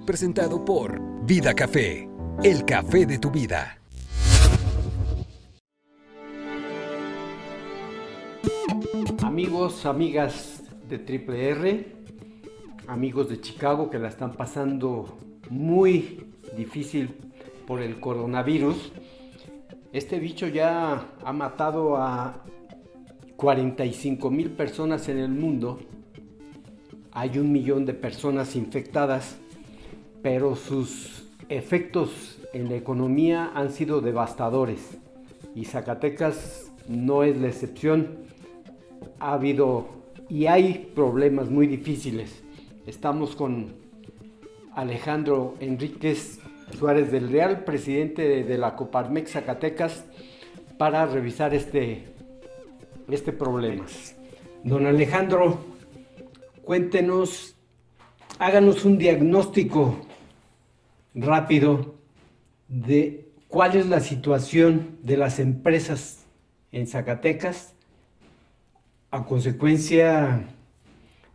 presentado por Vida Café, el café de tu vida. Amigos, amigas de Triple R, amigos de Chicago que la están pasando muy difícil por el coronavirus. Este bicho ya ha matado a 45,000 personas en el mundo. Hay 1 millón de personas infectadas, pero sus efectos en la economía han sido devastadores. Y Zacatecas no es la excepción. Ha habido y hay problemas muy difíciles. Estamos con Alejandro Enríquez Suárez del Real, presidente de la Coparmex Zacatecas, para revisar este problema. Don Alejandro, cuéntenos, háganos un diagnóstico rápido de cuál es la situación de las empresas en Zacatecas a consecuencia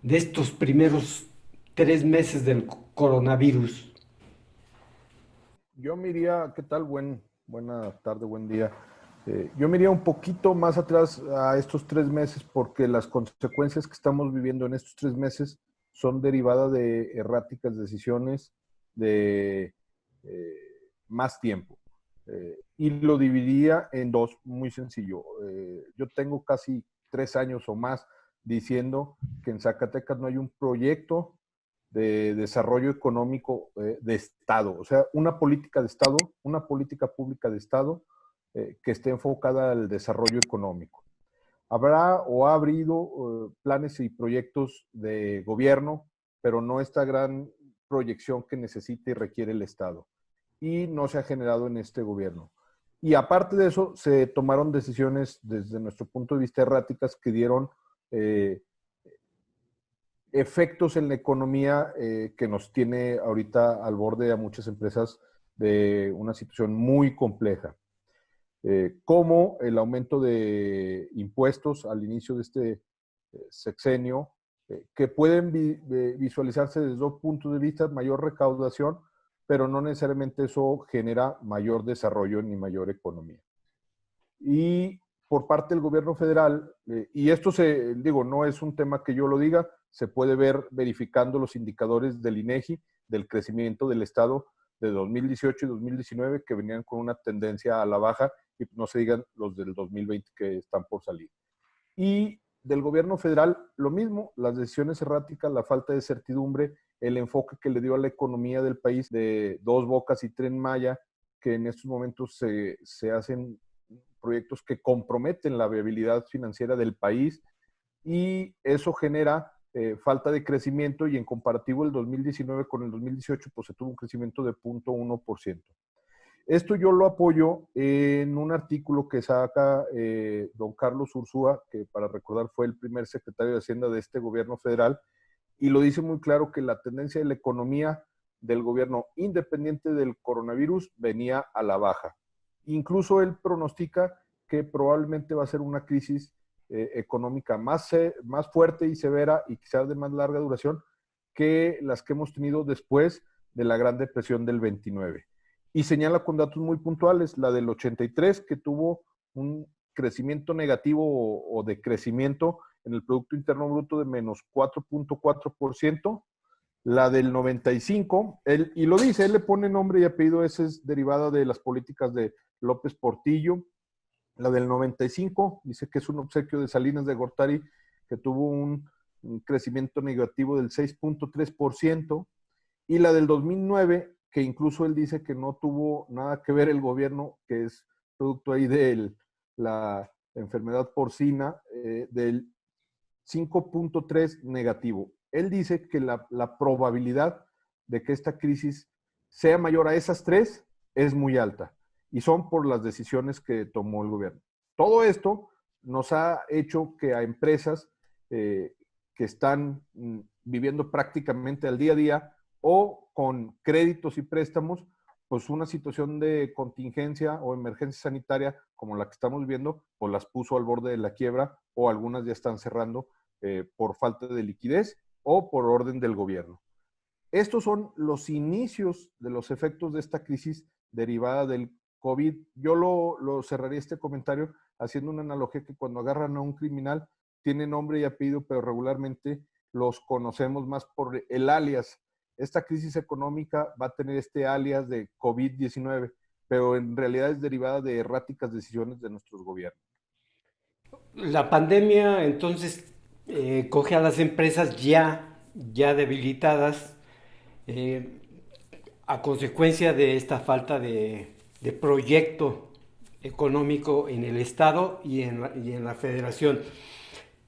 de estos primeros 3 meses del coronavirus. Yo me iría, ¿qué tal? Buena tarde, buen día. Yo me iría un poquito más atrás a estos 3 meses porque las consecuencias que estamos viviendo en estos 3 meses son derivadas de erráticas decisiones de más tiempo. Y lo dividiría en dos, muy sencillo. Yo tengo casi 3 años o más diciendo que en Zacatecas no hay un proyecto de desarrollo económico de Estado, o sea, una política de Estado, una política pública de Estado que esté enfocada al desarrollo económico. Habrá o ha habido planes y proyectos de gobierno, pero no esta gran proyección que necesita y requiere el Estado. Y no se ha generado en este gobierno. Y aparte de eso, se tomaron decisiones desde nuestro punto de vista erráticas que dieron efectos en la economía que nos tiene ahorita al borde a muchas empresas de una situación muy compleja, como el aumento de impuestos al inicio de este sexenio, que pueden visualizarse desde dos puntos de vista: mayor recaudación, pero no necesariamente eso genera mayor desarrollo ni mayor economía. Y por parte del gobierno federal, y esto no es un tema que yo lo diga, se puede ver verificando los indicadores del INEGI, del crecimiento del Estado de 2018 y 2019, que venían con una tendencia a la baja, y no se digan los del 2020 que están por salir. Y del gobierno federal, lo mismo, las decisiones erráticas, la falta de certidumbre, el enfoque que le dio a la economía del país de Dos Bocas y Tren Maya, que en estos momentos se hacen proyectos que comprometen la viabilidad financiera del país, y eso genera falta de crecimiento, y en comparativo el 2019 con el 2018 pues se tuvo un crecimiento de 0.1%. Esto yo lo apoyo en un artículo que saca don Carlos Ursúa, que para recordar fue el primer secretario de Hacienda de este gobierno federal, y lo dice muy claro que la tendencia de la economía del gobierno, independiente del coronavirus, venía a la baja. Incluso él pronostica que probablemente va a ser una crisis económica más fuerte y severa, y quizás de más larga duración, que las que hemos tenido después de la Gran Depresión del 29. Y señala con datos muy puntuales, la del 83, que tuvo un crecimiento negativo o decrecimiento en el Producto Interno Bruto de menos 4.4%, la del 95, y lo dice, él le pone nombre y apellido, esa es derivada de las políticas de López Portillo. La del 95 dice que es un obsequio de Salinas de Gortari, que tuvo un crecimiento negativo del 6.3%, y la del 2009, que incluso él dice que no tuvo nada que ver el gobierno, que es producto ahí de la enfermedad porcina, del 5.3 negativo. Él dice que la probabilidad de que esta crisis sea mayor a esas tres es muy alta, y son por las decisiones que tomó el gobierno. Todo esto nos ha hecho que a empresas que están viviendo prácticamente al día a día o con créditos y préstamos, pues una situación de contingencia o emergencia sanitaria como la que estamos viviendo, pues las puso al borde de la quiebra, o algunas ya están cerrando por falta de liquidez o por orden del gobierno. estos son los inicios de los efectos de esta crisis derivada del COVID. Yo lo cerraría este comentario haciendo una analogía que cuando agarran a un criminal, tiene nombre y apellido, pero regularmente los conocemos más por el alias. Esta crisis económica va a tener este alias de COVID-19, pero en realidad es derivada de erráticas decisiones de nuestros gobiernos. La pandemia entonces coge a las empresas ya debilitadas eh, a consecuencia de esta falta de proyecto económico en el Estado y en la Federación.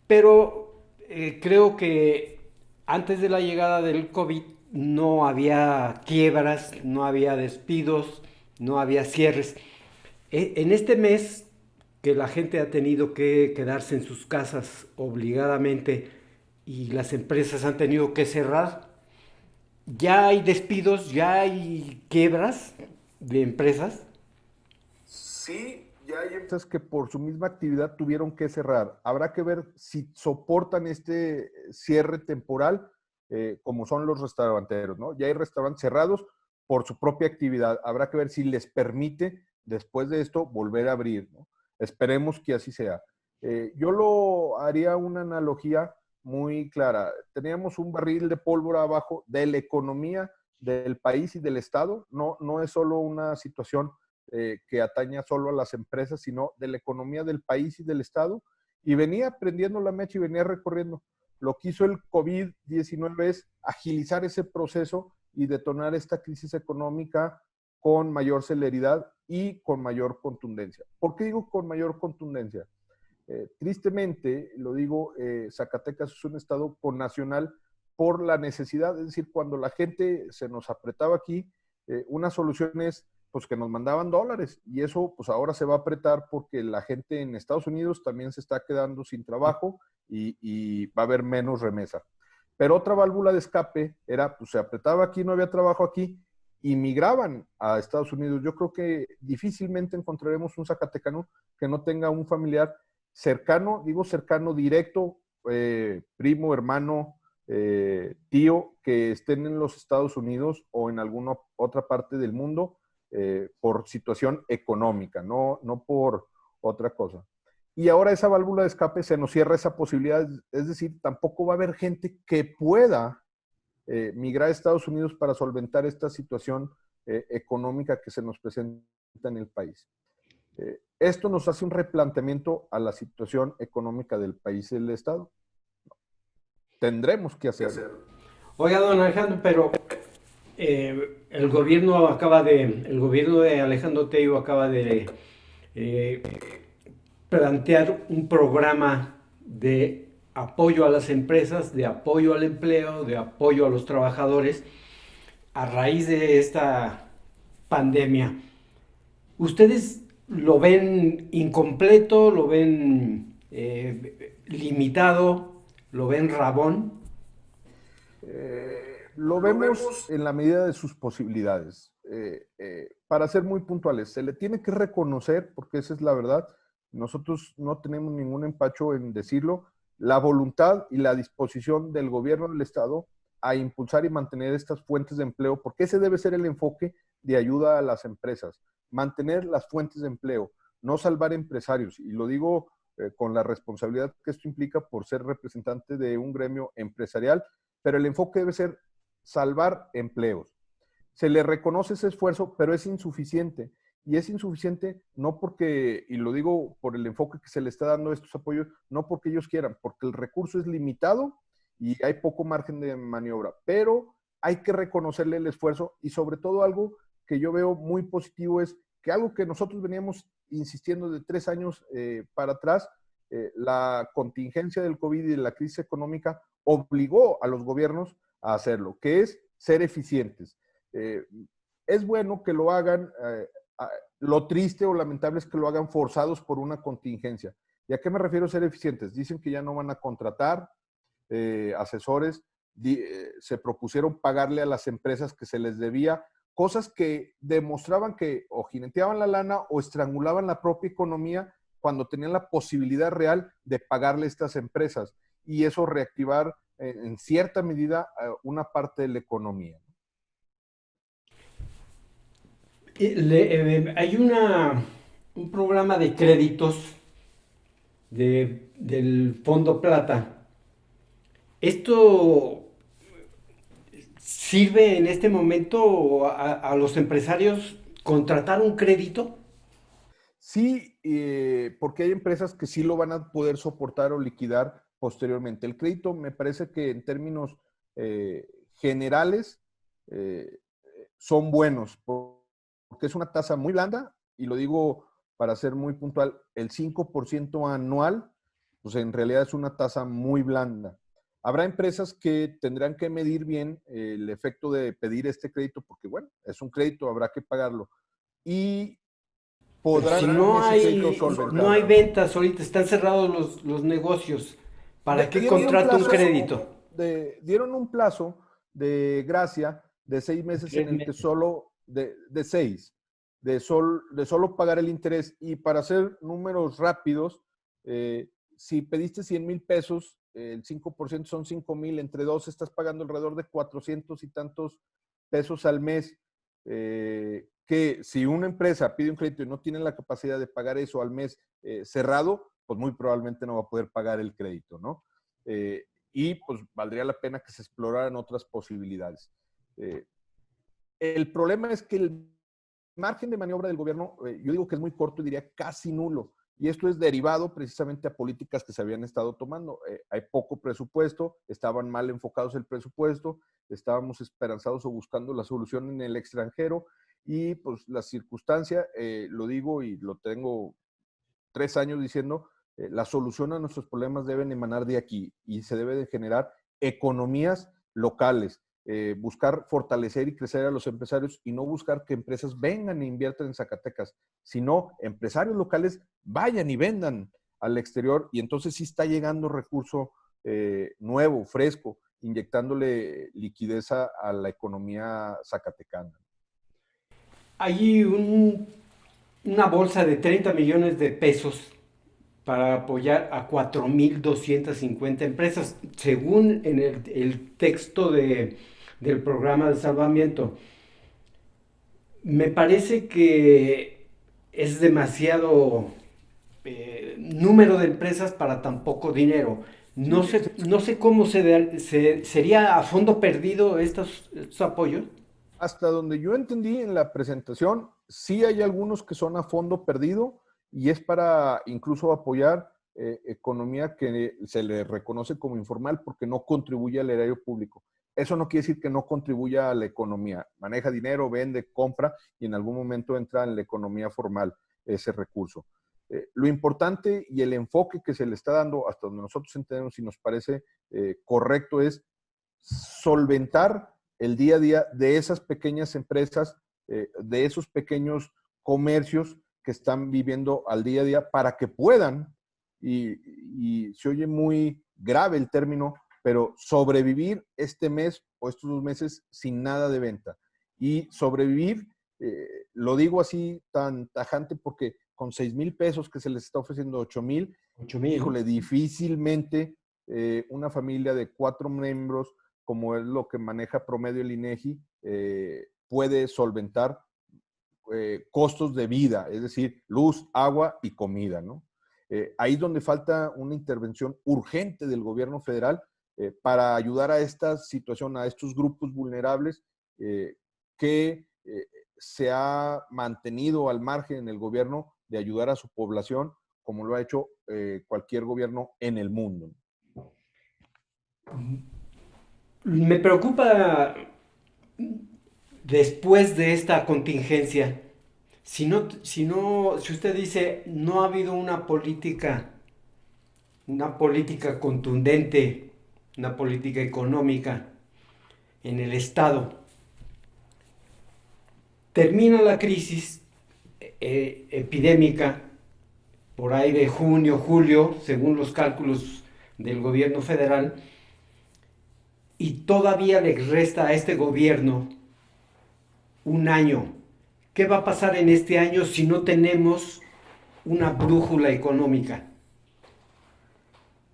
Pero creo que antes de la llegada del COVID no había quiebras, no había despidos, no había cierres. En este mes que la gente ha tenido que quedarse en sus casas obligadamente y las empresas han tenido que cerrar, ya hay despidos, ya hay quiebras de empresas. Sí, ya hay empresas que por su misma actividad tuvieron que cerrar. Habrá que ver si soportan este cierre temporal, como son los restauranteros, ¿no? Ya hay restaurantes cerrados por su propia actividad. Habrá que ver si les permite, después de esto, volver a abrir, ¿no? Esperemos que así sea. Yo lo haría una analogía muy clara. Teníamos un barril de pólvora abajo de la economía del país y del Estado. No es solo una situación que ataña solo a las empresas, sino de la economía del país y del Estado. Y venía prendiendo la mecha y venía recorriendo. Lo que hizo el COVID-19 es agilizar ese proceso y detonar esta crisis económica con mayor celeridad y con mayor contundencia. ¿Por qué digo con mayor contundencia? Tristemente, lo digo, Zacatecas es un estado connacional por la necesidad, es decir, cuando la gente se nos apretaba aquí, una solución es pues que nos mandaban dólares y eso pues ahora se va a apretar porque la gente en Estados Unidos también se está quedando sin trabajo y va a haber menos remesa. Pero otra válvula de escape era, pues se apretaba aquí, no había trabajo aquí, y migraban a Estados Unidos. Yo creo que difícilmente encontraremos un zacatecano que no tenga un familiar cercano, digo cercano, directo, primo, hermano, tío, que estén en los Estados Unidos o en alguna otra parte del mundo por situación económica, no por otra cosa. Y ahora esa válvula de escape se nos cierra esa posibilidad, es decir, tampoco va a haber gente que pueda migrar a Estados Unidos para solventar esta situación económica que se nos presenta en el país. Esto nos hace un replanteamiento a la situación económica del país y del Estado. Tendremos que hacerlo. Oiga, don Alejandro, pero el gobierno de Alejandro Tello acaba de eh, plantear un programa de apoyo a las empresas, de apoyo al empleo, de apoyo a los trabajadores a raíz de esta pandemia. ¿Ustedes lo ven incompleto, lo ven limitado, lo ven rabón? Lo vemos en la medida de sus posibilidades. Para ser muy puntuales, se le tiene que reconocer, porque esa es la verdad, nosotros no tenemos ningún empacho en decirlo, la voluntad y la disposición del gobierno del Estado a impulsar y mantener estas fuentes de empleo, porque ese debe ser el enfoque de ayuda a las empresas, mantener las fuentes de empleo, no salvar empresarios. Y lo digo con la responsabilidad que esto implica por ser representante de un gremio empresarial, pero el enfoque debe ser salvar empleos. Se le reconoce ese esfuerzo, pero es insuficiente. Y es insuficiente no porque, y lo digo por el enfoque que se le está dando a estos apoyos, no porque ellos quieran, porque el recurso es limitado y hay poco margen de maniobra. Pero hay que reconocerle el esfuerzo y sobre todo algo que yo veo muy positivo es que algo que nosotros veníamos insistiendo de 3 años para atrás, la contingencia del COVID y de la crisis económica obligó a los gobiernos a hacerlo, que es ser eficientes. Es bueno que lo hagan, lo triste o lamentable es que lo hagan forzados por una contingencia. ¿Y a qué me refiero a ser eficientes? Dicen que ya no van a contratar asesores, se propusieron pagarle a las empresas que se les debía, cosas que demostraban que o jineteaban la lana o estrangulaban la propia economía cuando tenían la posibilidad real de pagarle a estas empresas y eso reactivar en cierta medida una parte de la economía. Hay un programa de créditos del Fondo Plata. ¿Esto sirve en este momento a los empresarios contratar un crédito? Sí, porque hay empresas que sí lo van a poder soportar o liquidar posteriormente. El crédito me parece que en términos generales eh, son buenos, porque es una tasa muy blanda, y lo digo para ser muy puntual, el 5% anual, pues en realidad es una tasa muy blanda. Habrá empresas que tendrán que medir bien el efecto de pedir este crédito, porque bueno, es un crédito, habrá que pagarlo. Y Pero si podrán no ese crédito hay, no hay solventarlo. ventas ahorita, están cerrados los negocios, ¿para qué contrato un crédito? Dieron un plazo de gracia de 6 meses en Tres el que meses. solo, de seis, de solo pagar el interés. Y para hacer números rápidos, si pediste 100,000 pesos, el 5% son 5,000, entre dos estás pagando alrededor de 400 y tantos pesos al mes. Que si una empresa pide un crédito y no tiene la capacidad de pagar eso al mes cerrado, pues muy probablemente no va a poder pagar el crédito, ¿no? Eh, y pues valdría la pena que se exploraran otras posibilidades. Eh, el problema es que el margen de maniobra del gobierno, yo digo que es muy corto y diría casi nulo. Y esto es derivado precisamente a políticas que se habían estado tomando. Hay poco presupuesto, estaban mal enfocados el presupuesto, estábamos esperanzados o buscando la solución en el extranjero, y pues la circunstancia, lo digo y lo tengo 3 años diciendo, la solución a nuestros problemas deben emanar de aquí y se debe de generar economías locales, buscar fortalecer y crecer a los empresarios y no buscar que empresas vengan e inviertan en Zacatecas, sino empresarios locales vayan y vendan al exterior, y entonces sí está llegando recurso nuevo, fresco, inyectándole liquidez a la economía zacatecana. Hay una bolsa de 30 millones de pesos para apoyar a 4.250 empresas, según en el texto del programa de salvamiento. Me parece que es demasiado número de empresas para tan poco dinero. No Sí, sé, no sé cómo sería a fondo perdido estos apoyos. hasta donde yo entendí en la presentación, sí hay algunos que son a fondo perdido, y es para incluso apoyar economía que se le reconoce como informal porque no contribuye al erario público. Eso no quiere decir que no contribuya a la economía. Maneja dinero, vende, compra, y en algún momento entra en la economía formal ese recurso. Lo importante y el enfoque que se le está dando, hasta donde nosotros entendemos y nos parece correcto, es solventar el día a día de esas pequeñas empresas, de esos pequeños comercios que están viviendo al día a día para que puedan, y se oye muy grave el término, pero sobrevivir este mes o estos 2 meses sin nada de venta. Y sobrevivir, lo digo así tan tajante, porque con 6,000 pesos que se les está ofreciendo 8,000, 8,000. híjole, difícilmente una familia de 4 miembros, como es lo que maneja promedio el INEGI, puede solventar costos de vida, es decir, luz, agua y comida, ¿no? Ahí es donde falta una intervención urgente del gobierno federal para ayudar a esta situación, a estos grupos vulnerables que se ha mantenido al margen en el gobierno de ayudar a su población, como lo ha hecho cualquier gobierno en el mundo. Me preocupa después de esta contingencia. Si usted dice no ha habido una política contundente, una política económica en el Estado, termina la crisis epidémica por ahí de junio, julio, según los cálculos del gobierno federal, y todavía le resta a este gobierno un año. ¿Qué va a pasar en este año si no tenemos una brújula económica?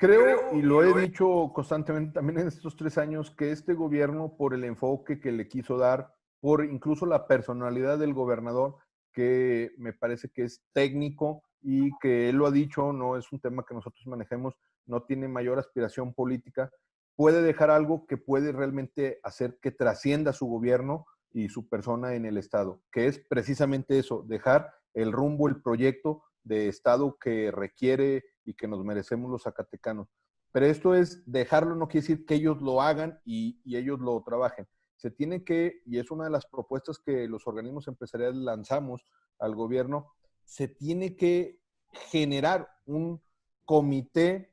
Creo, y lo he dicho constantemente también en estos 3 años, que este gobierno, por el enfoque que le quiso dar, por incluso la personalidad del gobernador, que me parece que es técnico y que él lo ha dicho, no es un tema que nosotros manejemos, no tiene mayor aspiración política, puede dejar algo que puede realmente hacer que trascienda su gobierno y su persona en el Estado, que es precisamente eso, dejar el rumbo, el proyecto de Estado que requiere y que nos merecemos los zacatecanos. Pero esto es dejarlo, no quiere decir que ellos lo hagan y ellos lo trabajen. Se tiene que, y es una de las propuestas que los organismos empresariales lanzamos al gobierno, se tiene que generar un comité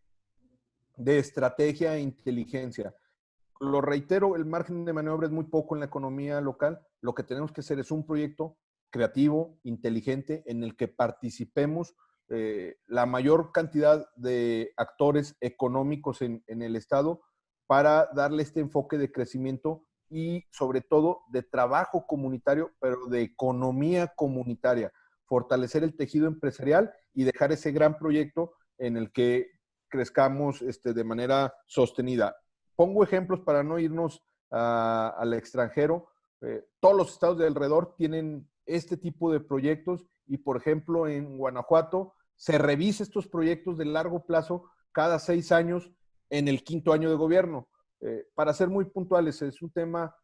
de estrategia e inteligencia. Lo reitero, el margen de maniobra es muy poco en la economía local. Lo que tenemos que hacer es un proyecto creativo, inteligente, en el que participemos la mayor cantidad de actores económicos en el Estado para darle este enfoque de crecimiento y sobre todo de trabajo comunitario, pero de economía comunitaria, fortalecer el tejido empresarial y dejar ese gran proyecto en el que crezcamos de manera sostenida. Pongo ejemplos para no irnos al extranjero. Todos los estados de alrededor tienen este tipo de proyectos y, por ejemplo, en Guanajuato se revisa estos proyectos de largo plazo cada 6 años en el 5.º año de gobierno. Para ser muy puntuales, es un tema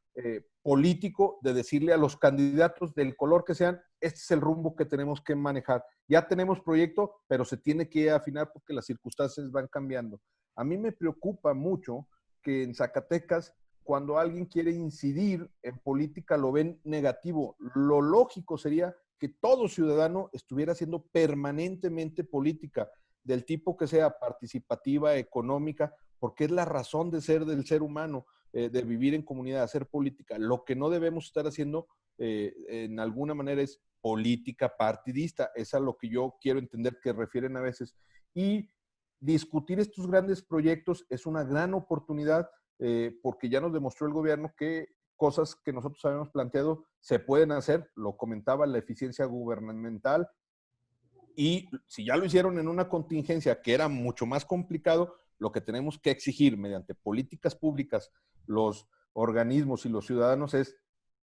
político de decirle a los candidatos del color que sean, este es el rumbo que tenemos que manejar. Ya tenemos proyecto, pero se tiene que afinar porque las circunstancias van cambiando. A mí me preocupa mucho que en Zacatecas, cuando alguien quiere incidir en política, lo ven negativo. Lo lógico sería que todo ciudadano estuviera haciendo permanentemente política, del tipo que sea participativa, económica, porque es la razón de ser del ser humano, de vivir en comunidad, hacer política. Lo que no debemos estar haciendo, en alguna manera, es política partidista. Es a lo que yo quiero entender que refieren a veces. Y discutir estos grandes proyectos es una gran oportunidad, porque ya nos demostró el gobierno que cosas que nosotros habíamos planteado se pueden hacer. Lo comentaba, la eficiencia gubernamental, y si ya lo hicieron en una contingencia que era mucho más complicado, lo que tenemos que exigir mediante políticas públicas, los organismos y los ciudadanos es,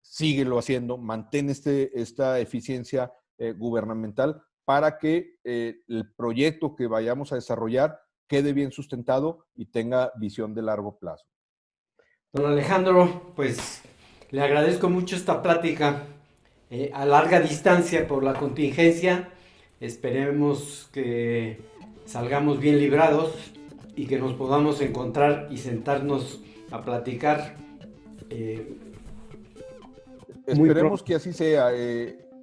síguelo haciendo, mantén esta eficiencia gubernamental para que el proyecto que vayamos a desarrollar quede bien sustentado y tenga visión de largo plazo. Don Alejandro, pues le agradezco mucho esta plática a larga distancia por la contingencia. Esperemos que salgamos bien librados y que nos podamos encontrar y sentarnos a platicar. Esperemos que así sea.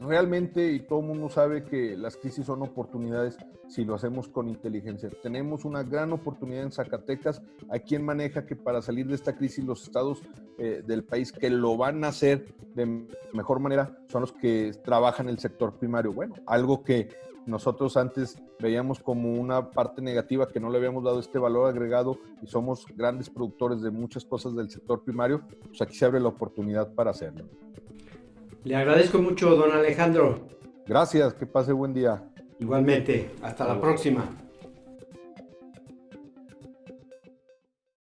Realmente, y todo el mundo sabe que las crisis son oportunidades si lo hacemos con inteligencia. Tenemos una gran oportunidad en Zacatecas. Hay quien maneja que para salir de esta crisis los estados del país que lo van a hacer de mejor manera son los que trabajan en el sector primario. Bueno, algo que nosotros antes veíamos como una parte negativa, que no le habíamos dado este valor agregado y somos grandes productores de muchas cosas del sector primario, pues aquí se abre la oportunidad para hacerlo. Le agradezco mucho, don Alejandro. Gracias, que pase buen día. Igualmente, hasta la próxima.